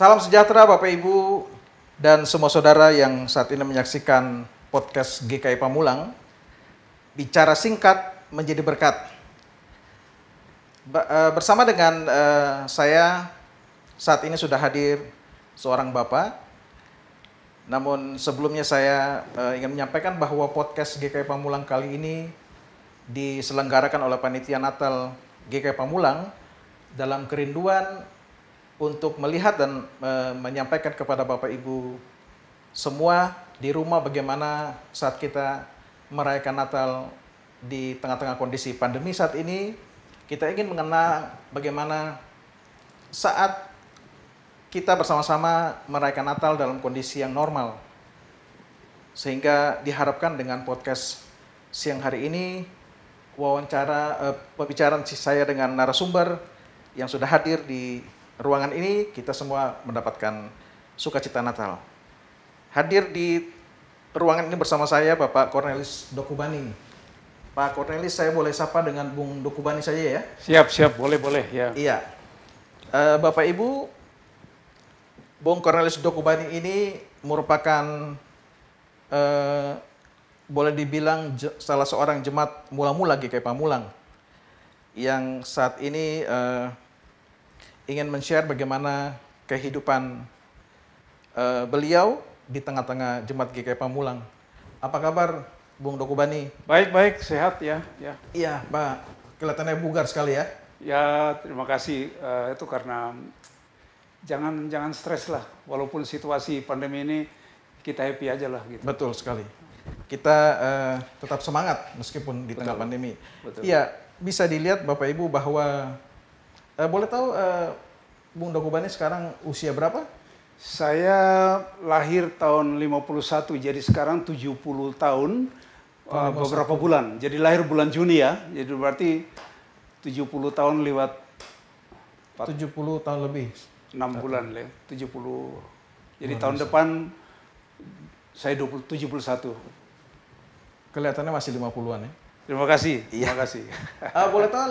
Salam sejahtera Bapak Ibu dan semua saudara yang saat ini menyaksikan podcast GKI Pamulang. Bicara singkat menjadi berkat. Bersama dengan saya saat ini sudah hadir seorang Bapak. Namun sebelumnya saya ingin menyampaikan bahwa podcast GKI Pamulang kali ini diselenggarakan oleh Panitia Natal GKI Pamulang dalam kerinduan untuk melihat dan menyampaikan kepada Bapak Ibu semua di rumah bagaimana saat kita merayakan Natal di tengah-tengah kondisi pandemi saat ini. Kita ingin mengenal bagaimana saat kita bersama-sama merayakan Natal dalam kondisi yang normal. Sehingga diharapkan dengan podcast siang hari ini, pembicaraan saya dengan narasumber yang sudah hadir di ruangan ini, kita semua mendapatkan sukacita Natal. Hadir di ruangan ini bersama saya Bapak Cornelis Dokubani. Pak Cornelis, saya boleh sapa dengan Bung Dokubani saja ya? Siap, boleh ya. Iya. Bapak Ibu, Bung Cornelis Dokubani ini merupakan boleh dibilang salah seorang jemaat mula-mula GKI Pamulang yang saat ini ingin men-share bagaimana kehidupan beliau di tengah-tengah jemaat GKI Pamulang. Apa kabar Bung Dokubani? Baik, sehat ya. Iya Pak, kelihatannya bugar sekali ya. Ya, terima kasih. Itu karena jangan stres lah. Walaupun situasi pandemi ini kita happy aja lah gitu. Betul sekali. Kita tetap semangat meskipun di tengah pandemi. Betul. Iya, bisa dilihat Bapak Ibu bahwa boleh tahu Bung Dokubani sekarang usia berapa? Saya lahir tahun 51, jadi sekarang 70 tahun beberapa bulan. Jadi lahir bulan Juni ya. Jadi berarti 70 tahun lewat 70 tahun lebih. 6 bulan lah, 70. Jadi tahun depan saya 71. Kelihatannya masih 50-an ya. Terima kasih. Iya. Terima kasih. Boleh tahu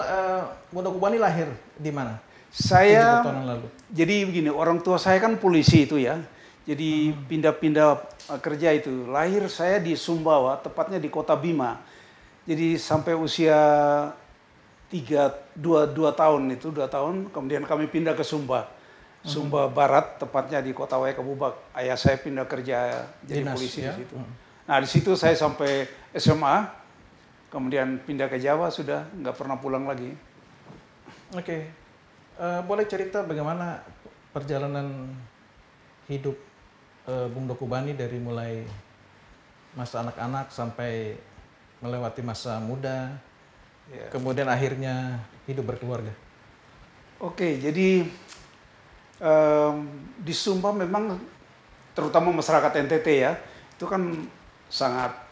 Bung Dokubani lahir di mana? Saya 70 tahun yang lalu. Jadi begini, orang tua saya kan polisi itu ya. Jadi pindah-pindah kerja itu. Lahir saya di Sumbawa, tepatnya di Kota Bima. Jadi sampai usia 2 tahun itu, 2 tahun, kemudian kami pindah ke Sumba. Sumba Barat, tepatnya di Kota Waikabubak. Ayah saya pindah kerja jadi Dinas, polisi ya? di situ. Nah di situ saya sampai SMA, kemudian pindah ke Jawa, sudah nggak pernah pulang lagi. Oke. Boleh cerita bagaimana perjalanan hidup Bung Dokubani dari mulai masa anak-anak sampai melewati masa muda, kemudian akhirnya hidup berkeluarga. Oke, jadi di Sumba memang terutama masyarakat NTT ya, itu kan sangat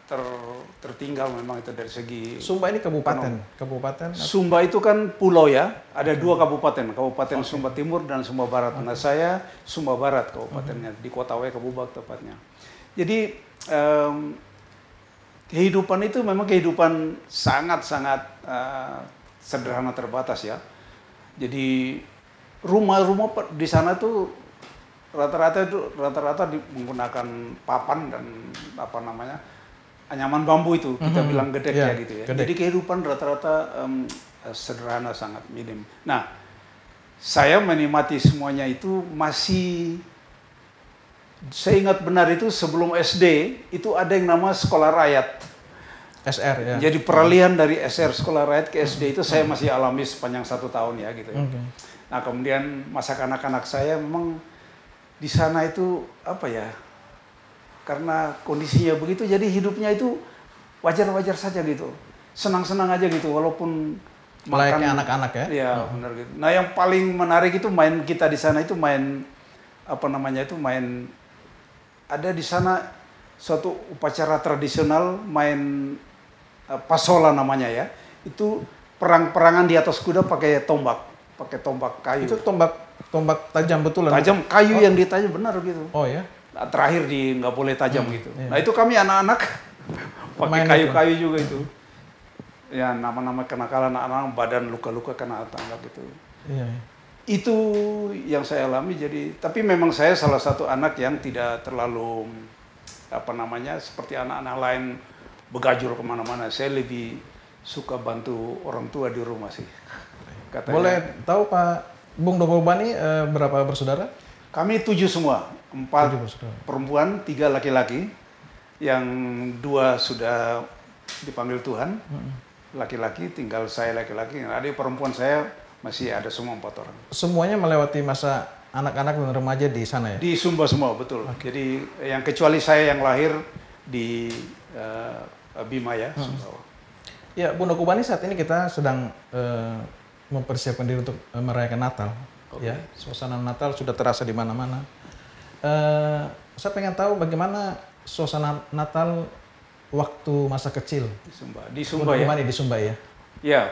tertinggal memang itu dari segi Sumba ini kabupaten. Sumba itu kan pulau ya, ada 2 kabupaten, Kabupaten Sumba Timur dan Sumba Barat. Nah saya Sumba Barat kabupatennya, di Kota Waikabubak tepatnya. Jadi kehidupan itu memang kehidupan sangat-sangat sederhana terbatas ya. Jadi rumah-rumah di sana tuh rata-rata menggunakan papan dan anyaman bambu itu, kita bilang gedek ya gitu ya. Gedek. Jadi kehidupan rata-rata sederhana, sangat minim. Nah, saya menikmati semuanya itu masih, saya ingat benar itu sebelum SD, itu ada yang nama sekolah rakyat. SR ya. Jadi peralihan dari SR sekolah rakyat ke SD itu saya masih alami sepanjang 1 tahun ya gitu ya. Nah kemudian masa kanak-kanak saya memang di sana itu apa ya, karena kondisinya begitu, jadi hidupnya itu wajar-wajar saja gitu, senang-senang aja gitu, walaupun Layaknya anak-anak ya. Iya benar gitu. Nah yang paling menarik itu main kita di sana itu main ada di sana suatu upacara tradisional main pasola namanya ya. Itu perang-perangan di atas kuda pakai tombak kayu. Itu tombak tajam betulan. Tajam, kayu yang ditajam benar gitu. Oh ya. Nah, terakhir nggak boleh tajam gitu. Iya. Nah itu kami anak-anak pakai kayu-kayu juga itu. Ya nama-nama kenakalan anak-anak, badan luka-luka kena tangga gitu. Iya. Itu yang saya alami. Jadi, tapi memang saya salah satu anak yang tidak terlalu seperti anak-anak lain begajul kemana-mana. Saya lebih suka bantu orang tua di rumah sih. Katanya, boleh tahu Pak Bung Dokobani berapa bersaudara? Kami 7 semua, 4 perempuan, 3 laki-laki, yang 2 sudah dipanggil Tuhan, laki-laki, tinggal saya laki-laki. Adik perempuan saya masih ada semua 4 orang. Semuanya melewati masa anak-anak dan remaja di sana ya? Di Sumba semua, betul. Jadi yang kecuali saya yang lahir di Bima ya, Sumbawa. Ya, Bung Dokobani, saat ini kita sedang mempersiapkan diri untuk merayakan Natal. Ya, suasana Natal sudah terasa di mana-mana. Saya pengen tahu bagaimana suasana Natal waktu masa kecil di Sumba ya. Di Sumba ya. Ya,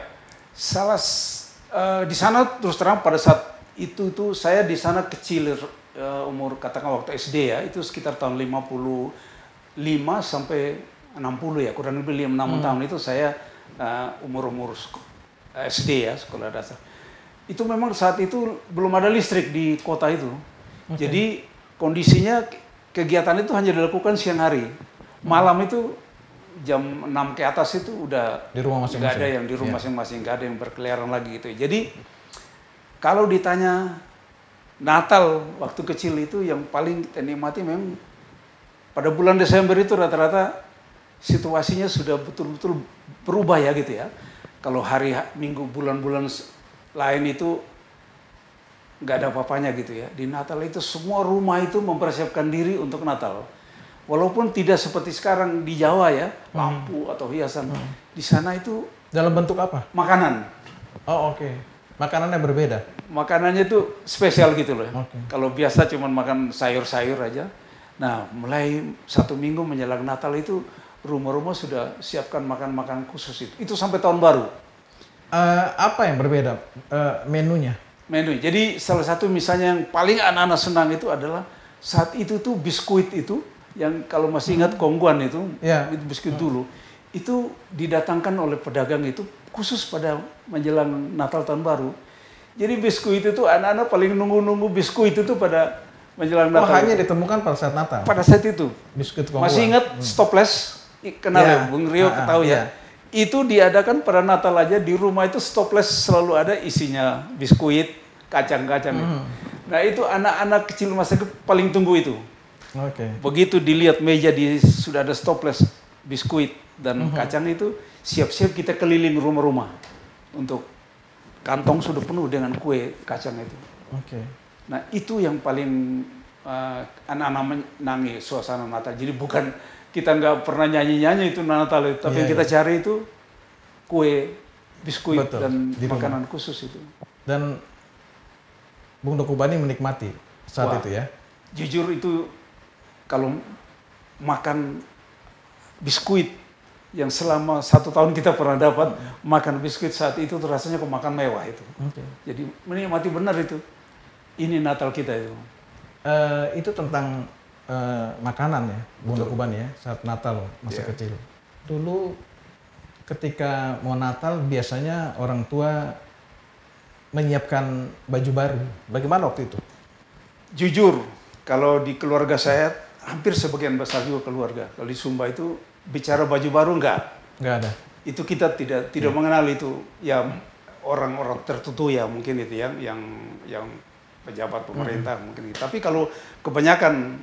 di sana terus terang pada saat itu tuh saya di sana kecil, umur katakan waktu SD ya, itu sekitar tahun 55 sampai 60 ya, kurang lebih 5-6 tahun itu saya umur SD ya, sekolah dasar. Itu memang saat itu belum ada listrik di kota itu. Jadi kondisinya kegiatan itu hanya dilakukan siang hari. Malam itu jam 6 ke atas itu udah di rumah masing-masing. Nggak ada yang di rumah masing-masing, nggak ada yang berkeliaran lagi gitu. Jadi kalau ditanya Natal waktu kecil itu yang paling kita nikmati memang pada bulan Desember itu rata-rata situasinya sudah betul-betul berubah ya gitu ya. Kalau hari Minggu bulan-bulan lain itu nggak ada apa-apanya gitu ya. Di Natal itu semua rumah itu mempersiapkan diri untuk Natal. Walaupun tidak seperti sekarang di Jawa ya, lampu atau hiasan. Di sana itu dalam bentuk apa? Makanan. Oh oke. Makanannya berbeda? Makanannya itu spesial gitu loh. Okay. Kalau biasa cuma makan sayur-sayur aja. Nah, mulai 1 minggu menjelang Natal itu rumah-rumah sudah siapkan makan-makan khusus itu. Itu sampai tahun baru. Apa yang berbeda menunya? Menu. Jadi salah satu misalnya yang paling anak-anak senang itu adalah saat itu tuh biskuit itu yang kalau masih ingat Kongguan itu, biskuit dulu, itu didatangkan oleh pedagang itu khusus pada menjelang Natal tahun baru. Jadi biskuit itu anak-anak paling nunggu-nunggu biskuit itu pada menjelang Natal. Hanya ditemukan pada saat Natal. Pada saat itu. Biskuit Kongguan. Masih ingat Stopless? Kenal ya, Bung Rio tahu ya. Itu diadakan pada Natal aja di rumah itu Stopless selalu ada isinya biskuit, kacang-kacang. Nah itu anak-anak kecil masa paling tunggu itu. Begitu dilihat meja sudah ada Stopless biskuit dan kacang itu, siap-siap kita keliling rumah-rumah untuk kantong sudah penuh dengan kue kacang itu. Nah itu yang paling anak-anak menangis suasana Natal. Jadi bukan kita nggak pernah nyanyi-nyanyi itu Natal itu, tapi yang kita cari itu kue, biskuit dan makanan khusus itu. Dan Bung Dokobani menikmati saat itu ya? Jujur itu kalau makan biskuit yang selama 1 tahun kita pernah dapat, makan biskuit saat itu tuh rasanya kok makan mewah itu. Jadi menikmati benar itu. Ini Natal kita itu. Itu tentang makanan ya, Bung Dokobani ya, saat Natal masa kecil. Dulu ketika mau Natal biasanya orang tua menyiapkan baju baru. Bagaimana waktu itu? Jujur, kalau di keluarga saya hampir sebagian besar juga keluarga. Kalau di Sumba itu bicara baju baru enggak ada. Itu kita tidak mengenal itu. Ya orang-orang tertentu ya mungkin itu yang pejabat pemerintah mungkin. Tapi kalau kebanyakan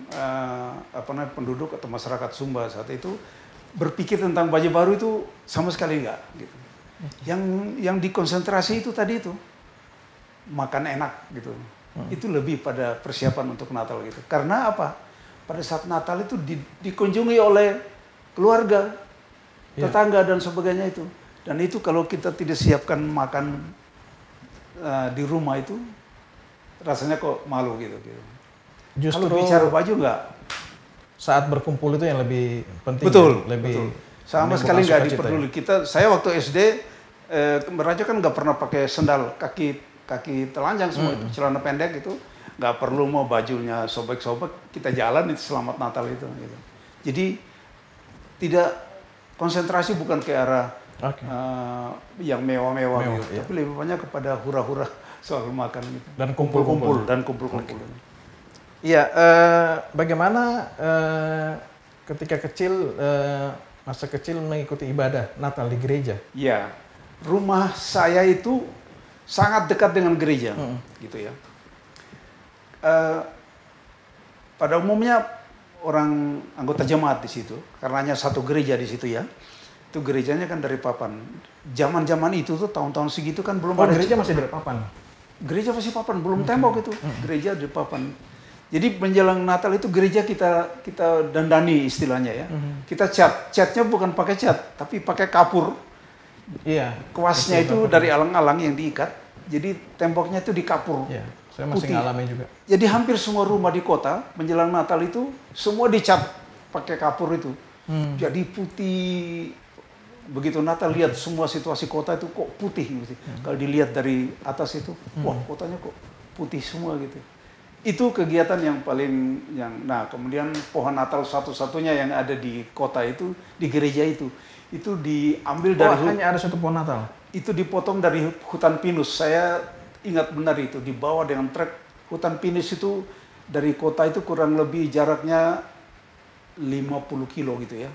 penduduk atau masyarakat Sumba saat itu berpikir tentang baju baru itu sama sekali enggak gitu. Yang dikonsentrasi itu tadi itu makan enak gitu. Itu lebih pada persiapan untuk Natal gitu. Karena apa? Pada saat Natal itu dikunjungi oleh keluarga, tetangga dan sebagainya itu. Dan itu kalau kita tidak siapkan makan di rumah itu rasanya kok malu gitu. Justru kalau bicara baju enggak. Saat berkumpul itu yang lebih penting. Betul. Ya? Lebih sama sekali nggak diperduli. Saya waktu SD Raja kan nggak pernah pakai sendal kaki telanjang semua itu, celana pendek itu, nggak perlu mau bajunya sobek-sobek, kita jalan itu selamat Natal itu. Gitu. Jadi tidak konsentrasi bukan ke arah yang mewah-mewah gitu, tapi lebih banyak kepada hura-hura soal makan gitu. Dan kumpul-kumpul. Dan kumpul-kumpul. Iya, bagaimana ketika kecil, masa kecil mengikuti ibadah Natal di gereja? Ya, rumah saya itu sangat dekat dengan gereja, gitu ya. Pada umumnya orang anggota jemaat di situ, karena hanya satu gereja di situ ya. Itu gerejanya kan dari papan. Zaman-zaman itu tuh tahun-tahun segitu kan belum ada. Gereja masih dari papan? Gereja masih papan, belum tembok itu. Gereja di papan. Jadi menjelang Natal itu gereja kita dandani istilahnya ya. Kita catnya bukan pakai cat, tapi pakai kapur. Iya. Kuasnya itu dari alang-alang yang diikat. Jadi temboknya itu di kapur. Iya, saya masih ngalamin juga. Jadi hampir semua rumah di kota menjelang Natal itu semua dicat pakai kapur itu. Jadi putih. Begitu Natal lihat semua situasi kota itu kok putih gitu. Kalau dilihat dari atas itu, wah kotanya kok putih semua gitu. Itu kegiatan yang paling nah kemudian pohon Natal satu-satunya yang ada di kota itu di gereja itu diambil dari hanya ada satu pohon Natal. Itu dipotong dari hutan pinus. Saya ingat benar itu dibawa dengan truk hutan pinus itu dari kota itu kurang lebih jaraknya 50 kilo gitu ya.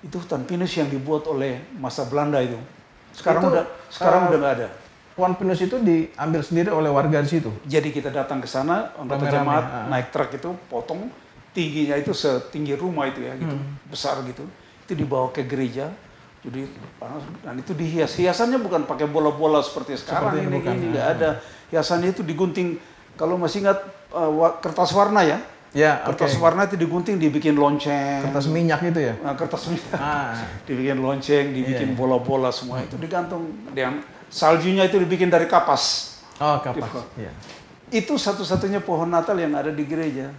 Itu hutan pinus yang dibuat oleh masa Belanda itu. Sekarang udah nggak ada. Pohon pinus itu diambil sendiri oleh warga di situ. Jadi kita datang ke sana, anggota jemaat naik truk itu, potong tingginya itu setinggi rumah itu ya, gitu, besar gitu. Itu dibawa ke gereja. Jadi dan itu dihias. Hiasannya bukan pakai bola-bola seperti sekarang ini nggak ada. Hiasannya itu digunting. Kalau masih ingat kertas warna ya. Ya, kertas warna itu digunting, dibikin lonceng. Kertas minyak itu ya? Nah, kertas minyak. Dibikin lonceng, dibikin bola-bola semua itu digantung. Dan saljunya itu dibikin dari kapas. Oh, kapas. Iya. Itu satu-satunya pohon Natal yang ada di gereja.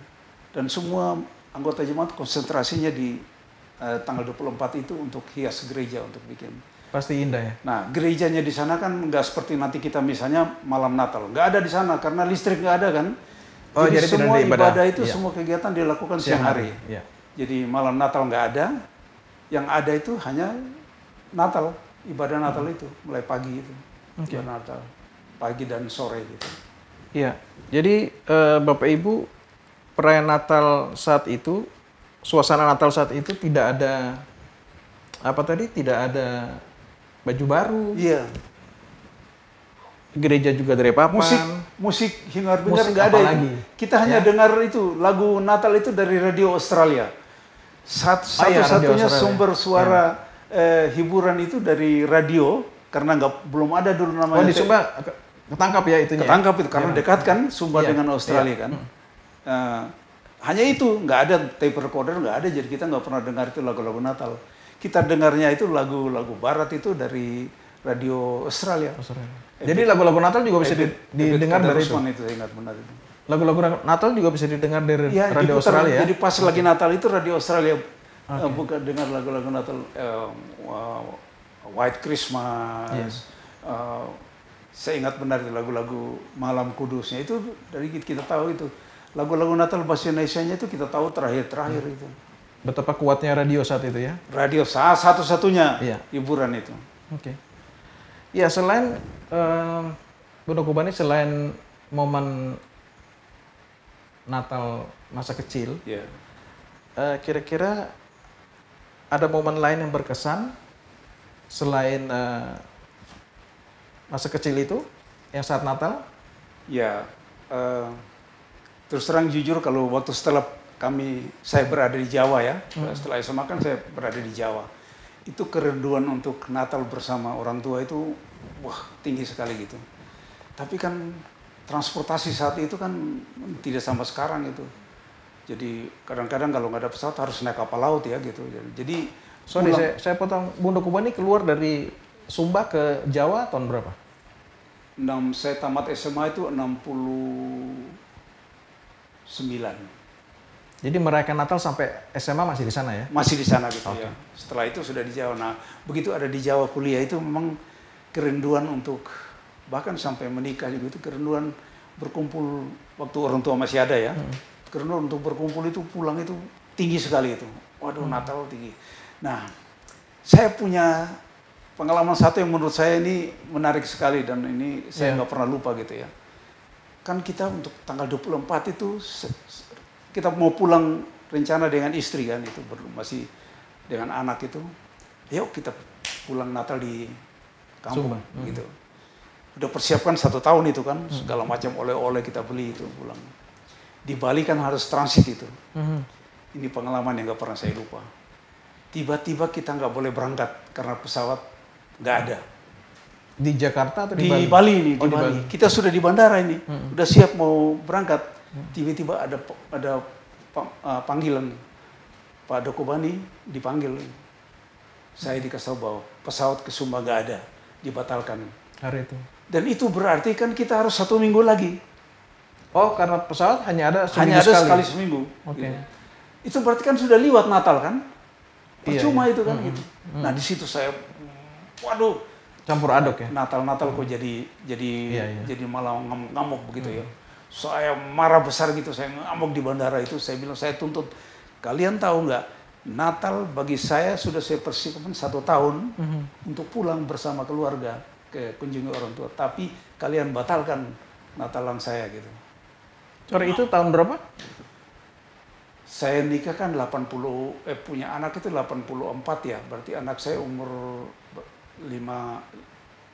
Dan semua anggota jemaat konsentrasinya di tanggal 24 itu untuk hias gereja, untuk bikin. Pasti indah ya? Nah, gerejanya di sana kan nggak seperti nanti kita misalnya malam Natal. Nggak ada di sana karena listrik nggak ada kan. Jadi semua ibadah itu, semua kegiatan dilakukan siang hari. Ya. Jadi malam Natal nggak ada. Yang ada itu hanya Natal, ibadah Natal itu mulai pagi itu. Ibadah Natal pagi dan sore gitu. Iya. Jadi Bapak Ibu, perayaan Natal saat itu, suasana Natal saat itu tidak ada tidak ada baju baru. Iya. Gereja juga dari papan. Musik hingar-bingar nggak ada lagi. Kita hanya dengar itu lagu Natal itu dari radio Australia. Satu-satunya sumber suara hiburan itu dari radio karena belum ada dulu namanya. Oh, di Sumba ketangkap ya itunya. Ketangkap itu karena dekat kan Sumba dengan Australia kan. Hanya itu, nggak ada tape recorder, nggak ada, jadi kita nggak pernah dengar itu lagu-lagu Natal. Kita dengarnya itu lagu-lagu Barat itu dari radio Australia. Jadi lagu-lagu Natal juga bisa didengar dari itu. Saya ingat benar itu. Lagu-lagu Natal juga bisa didengar dari radio Australia. Jadi pas lagi Natal itu radio Australia bukan dengar lagu-lagu Natal, White Christmas. Saya ingat benar itu lagu-lagu Malam Kudusnya itu dari kita tahu itu. Lagu-lagu Natal bahasa Indonesianya itu kita tahu terakhir itu. Betapa kuatnya radio saat itu ya? Radio satu-satunya hiburan itu. Oke. Ya, selain Bunda Kubani, selain momen Natal masa kecil, kira-kira ada momen lain yang berkesan selain masa kecil itu yang saat Natal? Ya, terus terang jujur kalau waktu setelah saya berada di Jawa ya, setelah SMA kan saya berada di Jawa. Itu kerinduan untuk Natal bersama orang tua itu tinggi sekali gitu. Tapi kan transportasi saat itu kan tidak sama sekarang itu. Jadi kadang-kadang kalau nggak ada pesawat harus naik kapal laut ya gitu. Jadi saya potong, Bunda Kubani keluar dari Sumba ke Jawa tahun berapa? Saya tamat SMA itu 69. Jadi merayakan Natal sampai SMA masih di sana ya? Masih di sana gitu ya. Setelah itu sudah di Jawa. Nah, begitu ada di Jawa kuliah itu memang kerinduan untuk bahkan sampai menikah juga itu kerinduan berkumpul waktu orang tua masih ada ya. Kerinduan untuk berkumpul itu pulang itu tinggi sekali itu. Waduh, Natal tinggi. Nah, saya punya pengalaman satu yang menurut saya ini menarik sekali dan ini saya nggak pernah lupa gitu ya. Kan kita untuk tanggal 24 itu kita mau pulang rencana dengan istri kan, itu masih dengan anak itu. Yuk kita pulang Natal di kampung gitu. Udah persiapkan 1 tahun itu kan, segala macam oleh-oleh kita beli itu pulang. Di Bali kan harus transit itu. Ini pengalaman yang nggak pernah saya lupa. Tiba-tiba kita nggak boleh berangkat karena pesawat nggak ada. Di Jakarta atau di Di Bali? Bali ini, di Bali. Kita sudah di bandara ini, udah siap mau berangkat. Tiba-tiba ada panggilan, Pak Dokobani dipanggil. Saya dikasih tahu bahwa pesawat ke Sumba nggak ada, dibatalkan. Hari itu. Dan itu berarti kan kita harus 1 minggu lagi. Oh, karena pesawat hanya ada sekali seminggu. Oke. Gitu. Itu berarti kan sudah liwat Natal kan? Percuma iya. itu kan gitu. Nah di situ saya, waduh, campur aduk ya. Natal kok jadi malah ngamuk begitu ya. Saya marah besar gitu, saya ngamuk di bandara itu. Saya bilang saya tuntut, kalian tahu nggak? Natal bagi saya sudah saya persiapkan 1 tahun untuk pulang bersama keluarga ke kunjungi orang tua. Tapi kalian batalkan Natalan saya gitu. Sorry, itu tahun berapa? Saya nikah kan punya anak itu 84 ya. Berarti anak saya umur 5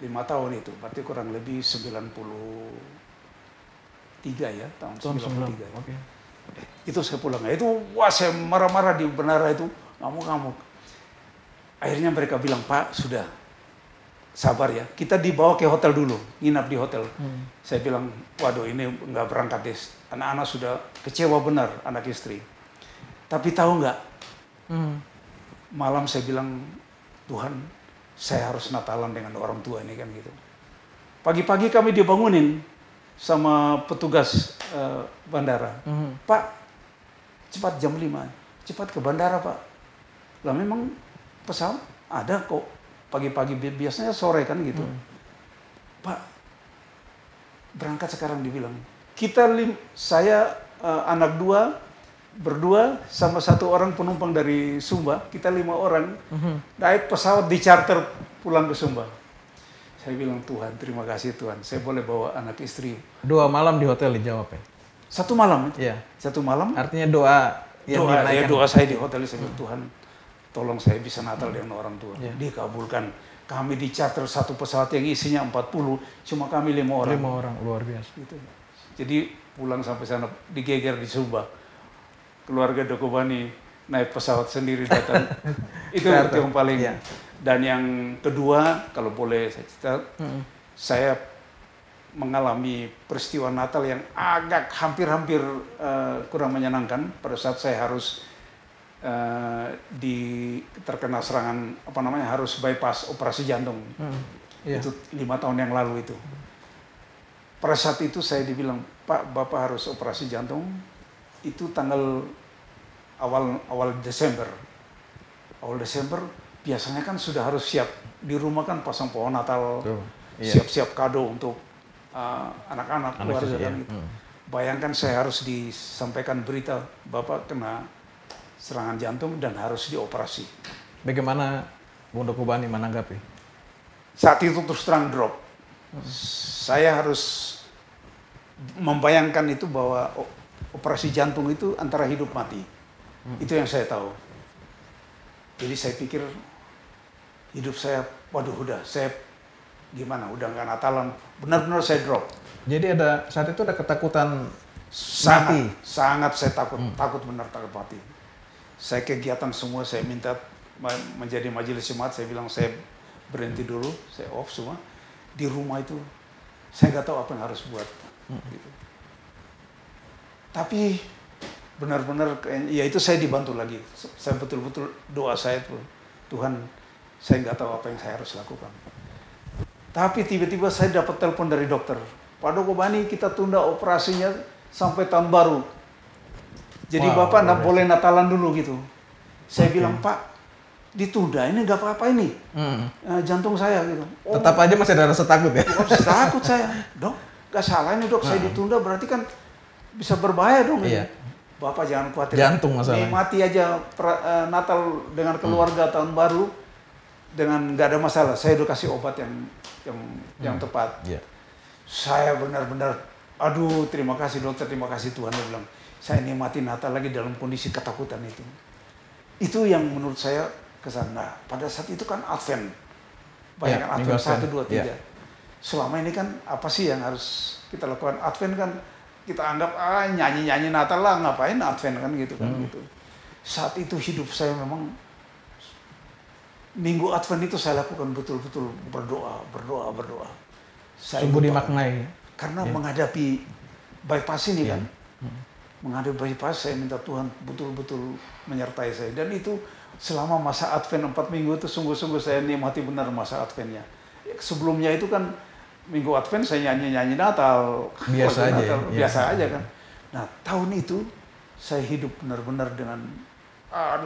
tahun itu. Berarti kurang lebih 93 ya, tahun 93. Oke. Itu saya pulang. Itu wah saya marah-marah di bandara itu, ngamuk-ngamuk. Akhirnya mereka bilang, "Pak, sudah. Sabar ya, kita dibawa ke hotel dulu, nginap di hotel." Saya bilang, waduh ini nggak berangkat deh. Anak-anak sudah kecewa benar, anak istri. Tapi tahu nggak, malam saya bilang, Tuhan, saya harus Natalan dengan orang tua ini kan gitu. Pagi-pagi kami dibangunin sama petugas bandara. Pak, cepat jam 5, cepat ke bandara Pak. Lah memang pesawat ada kok. Pagi-pagi biasanya sore kan gitu. Pak, berangkat sekarang dibilang. Saya anak berdua sama 1 orang penumpang dari Sumba, kita 5 orang naik pesawat di charter pulang ke Sumba. Saya bilang, Tuhan, terima kasih Tuhan, saya boleh bawa anak istri. 2 malam di hotel dijawab ya? 1 malam? Iya. 1 malam? Artinya doa saya di hotel, saya bilang, Tuhan, tolong saya bisa Natal dengan orang tua. Dikabulkan. Kami di charter 1 pesawat yang isinya 40, cuma kami 5 orang. 5 orang, luar biasa. Gitu. Jadi pulang sampai sana digeger di Sumba. Keluarga Dokobani naik pesawat sendiri datang. Itu yang paling. Dan yang kedua, kalau boleh saya cerita, saya mengalami peristiwa Natal yang agak hampir-hampir kurang menyenangkan pada saat saya harus terkena serangan harus bypass operasi jantung. Itu 5 tahun yang lalu itu. Pada saat itu saya dibilang, Pak, Bapak harus operasi jantung. Itu tanggal awal Desember. Awal Desember biasanya kan sudah harus siap di rumah kan, pasang pohon Natal, siap-siap kado untuk anak-anak keluarga kan gitu. Bayangkan saya harus disampaikan berita Bapak kena serangan jantung dan harus dioperasi. Bagaimana Bung Dokobani menanggapi? Saat itu terus terang drop. Saya harus membayangkan itu bahwa operasi jantung itu antara hidup mati. Itu yang saya tahu. Jadi saya pikir hidup saya, waduh saya gimana, udah nggak Natalan. Benar-benar saya drop. Jadi saat itu ada ketakutan mati? Sangat saya takut benar, takut mati. Saya kegiatan semua, saya minta menjadi majelis jemaat, saya bilang saya berhenti dulu, saya off semua. Di rumah itu, saya nggak tahu apa yang harus buat. Gitu. Tapi benar-benar, ya itu saya dibantu lagi. Saya betul-betul doa saya itu, Tuhan, saya nggak tahu apa yang saya harus lakukan. Tapi tiba-tiba saya dapat telepon dari dokter, Pak Dokobani, kita tunda operasinya sampai tahun baru. Jadi Bapak nggak boleh Natalan dulu gitu. Saya bilang, Pak, ditunda ini nggak apa-apa ini, jantung saya gitu. Tetap aja masih ada rasa takut ya? Takut saya, dok, nggak salah ini dok, saya ditunda berarti kan bisa berbahaya dong. Iya. Bapak jangan khawatir. Jantung masalahnya. Nikmati aja Natal dengan keluarga tahun baru. dengan nggak ada masalah. Saya udah kasih obat yang tepat. Yeah. Saya benar-benar, aduh terima kasih dokter, terima kasih Tuhan. Dia bilang, saya nikmati Natal lagi dalam kondisi ketakutan itu. Itu yang menurut saya kesan. Nah, pada saat itu kan Advent. Bayangkan Advent 1, 2, 3. Selama ini kan apa sih yang harus kita lakukan? Advent kan kita anggap nyanyi-nyanyi Natal lah, ngapain Advent kan gitu kan gitu. Saat itu hidup saya memang Minggu Advent itu saya lakukan betul-betul berdoa. Sungguh dimaknai. Karena menghadapi bypass ini kan. Menghadapi bypass, saya minta Tuhan betul-betul menyertai saya. Dan itu selama masa Advent 4 minggu itu sungguh-sungguh saya nikmati benar masa Adventnya. Sebelumnya itu kan Minggu Advent saya nyanyi-nyanyi Natal. Biasa aja. Natal, biasa aja kan. Nah tahun itu saya hidup benar-benar dengan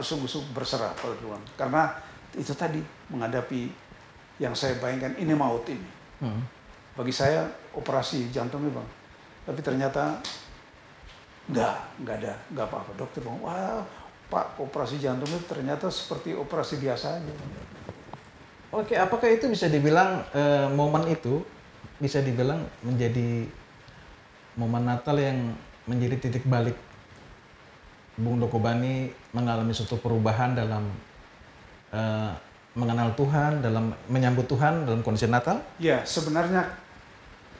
sungguh-sungguh berserah pada Tuhan. Karena itu tadi menghadapi yang saya bayangkan ini maut ini. Bagi saya operasi jantungnya Bang. Tapi ternyata nggak apa-apa. Dokter bilang, wah Pak, operasi jantung itu ternyata seperti operasi biasa aja. Oke, apakah itu bisa dibilang momen itu bisa dibilang menjadi momen Natal yang menjadi titik balik Bung Dokobani mengalami suatu perubahan dalam mengenal Tuhan, dalam menyambut Tuhan dalam kondisi Natal? Ya, sebenarnya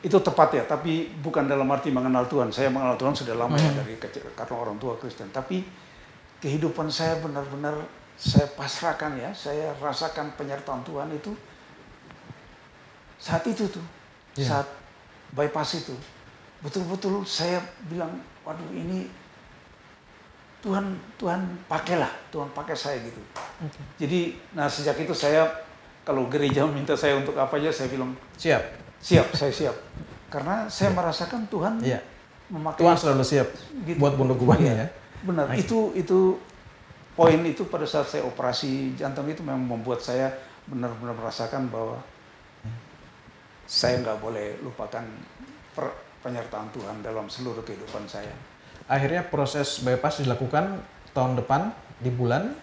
itu tepat ya, tapi bukan dalam arti mengenal Tuhan. Saya mengenal Tuhan sudah lama ya dari kecil karena orang tua Kristen. Tapi kehidupan saya benar-benar saya pasrahkan ya, saya rasakan penyertaan Tuhan itu saat itu tuh, saat bypass itu. Betul-betul saya bilang, waduh ini Tuhan pakailah, Tuhan pakai saya gitu. Jadi, nah sejak itu saya kalau gereja minta saya untuk apa aja, saya bilang siap, saya siap. Karena saya merasakan Tuhan memakai. Tuhan selalu siap gitu. Buat Bung Dokobani ya. Benar, itu poin itu pada saat saya operasi jantung itu memang membuat saya benar-benar merasakan bahwa saya nggak boleh lupakan penyertaan Tuhan dalam seluruh kehidupan saya. Akhirnya proses bypass dilakukan tahun depan di bulan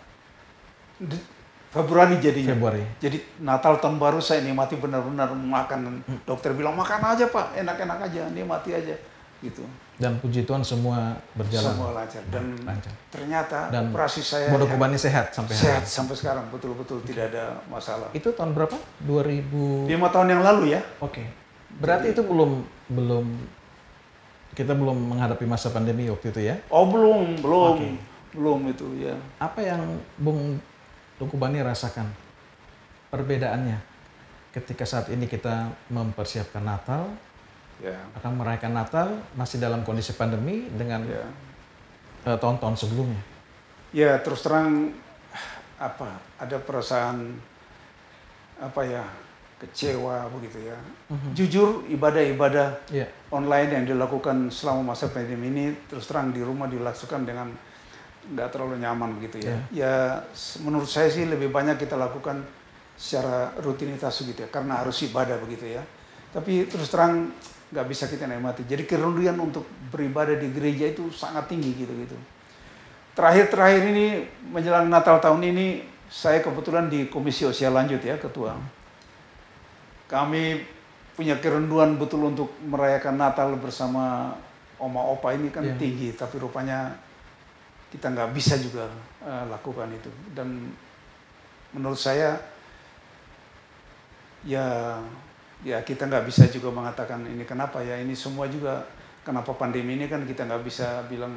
Februari jadinya. Februari. Jadi Natal tahun baru saya nikmati benar-benar makan. Dokter bilang makan aja Pak, enak-enak aja, nikmati aja gitu. Dan puji Tuhan semua berjalan. Semua lancar. Dan ternyata operasi saya Bung Dokobani sehat sampai hari. Sehat sampai sekarang, betul-betul tidak ada masalah. Itu tahun berapa? 2000. 5 tahun yang lalu ya. Oke. Berarti itu kita belum menghadapi masa pandemi waktu itu ya? Oh belum itu ya. Apa yang Bung Dokobani rasakan perbedaannya ketika saat ini kita mempersiapkan Natal, akan merayakan Natal masih dalam kondisi pandemi dengan tahun-tahun sebelumnya? Ya terus terang ada perasaan kecewa begitu ya. Jujur ibadah-ibadah online yang dilakukan selama masa pandemi ini terus terang di rumah dilakukan dengan nggak terlalu nyaman begitu ya. Ya menurut saya sih lebih banyak kita lakukan secara rutinitas gitu ya, karena harus ibadah begitu ya. Tapi terus terang nggak bisa kita nikmati. Jadi kerinduan untuk beribadah di gereja itu sangat tinggi gitu. Terakhir ini menjelang Natal tahun ini saya kebetulan di Komisi Usia Lanjut ya, ketua. Kami punya kerinduan betul untuk merayakan Natal bersama oma opa ini kan tinggi, tapi rupanya kita nggak bisa juga lakukan itu. Dan menurut saya ya kita nggak bisa juga mengatakan ini kenapa ya, ini semua juga kenapa pandemi ini kan kita nggak bisa bilang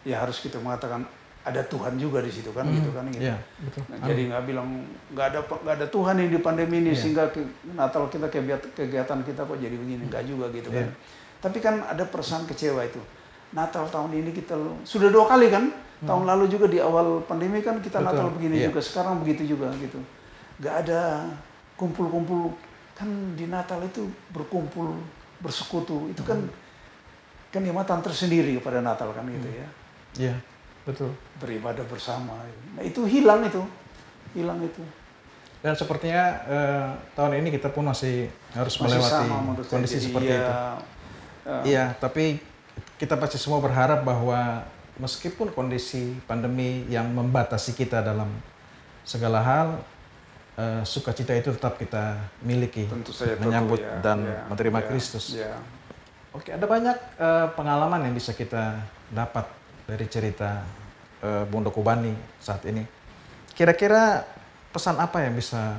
ya harus kita mengatakan ada Tuhan juga di situ kan gitu kan gitu. Yeah, betul. Nah, jadi nggak bilang nggak ada Tuhan yang di pandemi ini sehingga Natal kita kegiatan kita kok jadi begini, nggak juga gitu kan. Tapi kan ada perasaan kecewa itu. Natal tahun ini kita sudah 2 kali kan, tahun lalu juga di awal pandemi kan kita Natal begini juga, sekarang begitu juga gitu. Nggak ada kumpul-kumpul kan di Natal itu berkumpul bersekutu itu kan kenikmatan tersendiri pada Natal kan gitu ya. Iya, betul. Beribadah bersama. Nah itu hilang itu. Dan sepertinya tahun ini kita pun masih harus melewati kondisi seperti itu. Iya, tapi kita pasti semua berharap bahwa meskipun kondisi pandemi yang membatasi kita dalam segala hal, sukacita itu tetap kita miliki, Tentu saja, menyambut ya, dan ya, menerima ya, Kristus. ya. Oke, ada banyak pengalaman yang bisa kita dapat dari cerita Bung Dokubani saat ini. Kira-kira pesan apa yang bisa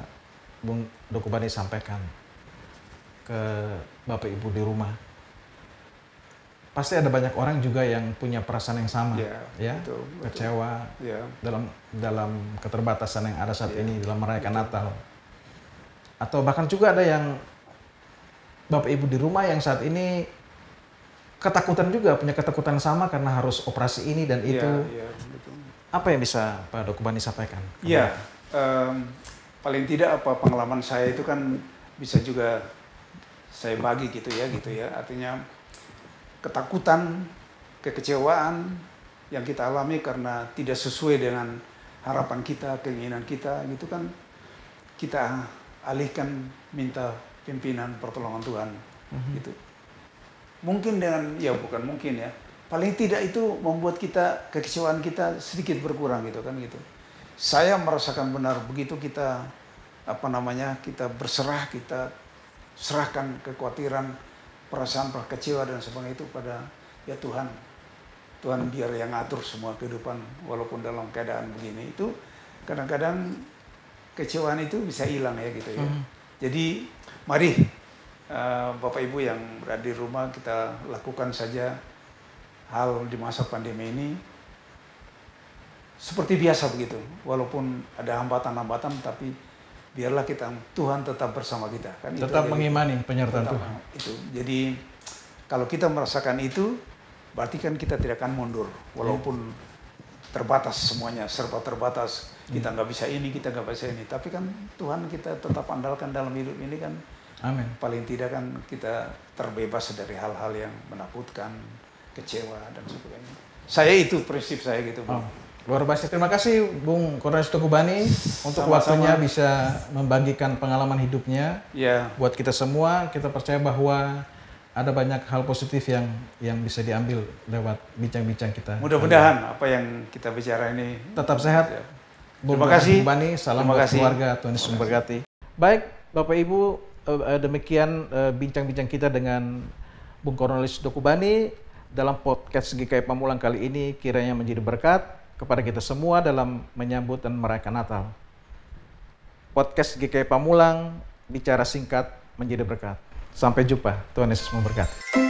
Bung Dokubani sampaikan ke Bapak Ibu di rumah? Pasti ada banyak orang juga yang punya perasaan yang sama, ya, betul. kecewa Ya. dalam keterbatasan yang ada saat ini dalam merayakan Natal. Atau bahkan juga ada yang Bapak Ibu di rumah yang saat ini ketakutan juga, punya ketakutan sama karena harus operasi ini dan itu. Ya, betul. Apa yang bisa Pak Dokubani sampaikan? Iya, paling tidak apa pengalaman saya itu kan bisa juga saya bagi gitu ya. Artinya ketakutan, kekecewaan yang kita alami karena tidak sesuai dengan harapan kita, keinginan kita gitu kan, kita alihkan minta pimpinan pertolongan Tuhan gitu. Mungkin dengan, ya bukan mungkin ya, paling tidak itu membuat kita, kekecewaan kita sedikit berkurang gitu kan gitu. Saya merasakan benar begitu kita kita berserah, kita serahkan kekhawatiran, perasaan kecewa dan sebagainya itu pada ya Tuhan. Tuhan biar yang ngatur semua kehidupan walaupun dalam keadaan begini itu kadang-kadang kecewaan itu bisa hilang ya gitu ya. Jadi mari Bapak Ibu yang berada di rumah kita lakukan saja hal di masa pandemi ini seperti biasa begitu. Walaupun ada hambatan-hambatan tapi biarlah Tuhan tetap bersama kita kan. Tetap mengimani penyertaan Tuhan. Itu. Jadi kalau kita merasakan itu berarti kan kita tidak akan mundur walaupun terbatas semuanya, serba terbatas. Kita nggak bisa ini, kita nggak bisa ini. Tapi kan Tuhan kita tetap andalkan dalam hidup ini kan. Amin. Paling tidak kan kita terbebas dari hal-hal yang menakutkan, kecewa dan sebagainya. Saya itu prinsip saya gitu, Bang. Luar biasa. Terima kasih Bung Cornelius Dokubani untuk waktunya bisa membagikan pengalaman hidupnya. Ya. Buat kita semua, kita percaya bahwa ada banyak hal positif yang bisa diambil lewat bincang-bincang kita. Mudah-mudahan apa yang kita bicara ini tetap sehat. Ya. Bung Terima kasih. Dokubani, salam buat keluarga, Tuhan Yesus memberkati. Baik, Bapak Ibu, demikian bincang-bincang kita dengan Bung Cornelius Dokubani dalam podcast GKI Pamulang kali ini, kiranya menjadi berkat kepada kita semua dalam menyambut dan merayakan Natal. Podcast GKI Pamulang, bicara singkat menjadi berkat. Sampai jumpa, Tuhan Yesus memberkati.